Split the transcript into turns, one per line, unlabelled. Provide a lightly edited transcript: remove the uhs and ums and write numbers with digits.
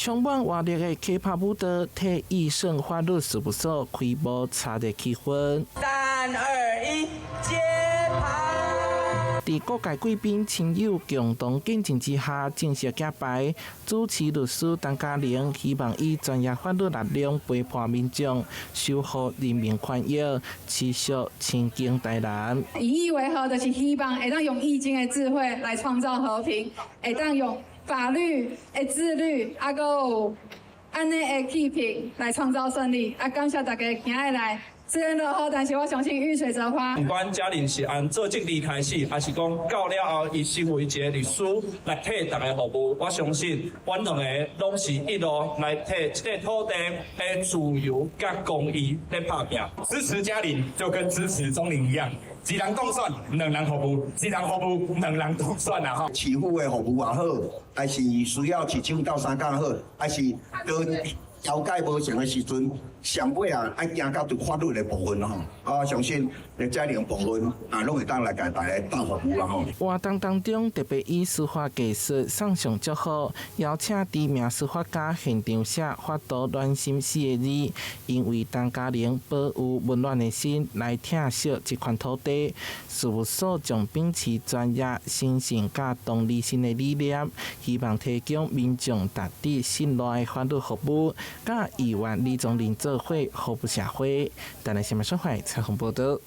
充滿活力的開帕武德替一審法律事務所開幕茶的氣氛。
3、2、1，揭牌！
在各界貴賓親友共同見證之下，正式揭牌。主持律師陳嘉玲希望以專業法律力量陪伴民眾，守護人民權益，持續親近台灣。
以義為和，就是希望會當用易經的智慧來創造和平，會當用法律的自律，還有安尼的氣平來創造勝利。感謝大家今日來。雖然落雨，但是我相信遇水則發。
不管嘉玲是按做政治開始，還是講到了後，伊成為一個律師來替大家服務。我相信，阮兩個攏是一路來替這個土地的自由甲公義來打拼。
支持嘉玲就跟支持鍾玲一樣，一人共選，兩人服務；一人服務，兩人共選啊！哈，
市府的服務也好，還是需要1週到3天好，還是都調解無成的時陣。上尾啊，愛行到對法律的部分吼，我相信在嘉玲部分啊，攏會當來給大家當服務啦吼。
活動當中特別以司法技術送上祝賀，邀請知名司法家現場寫法度暖心4個字，因為陳嘉玲保有溫暖的心來疼惜這塊土地。事務所將秉持專業、誠信甲同理心的理念，希望提供民眾值得信賴的法律服務，甲議員李宗麟做伙服務社會。台南新聞社會採訪報道。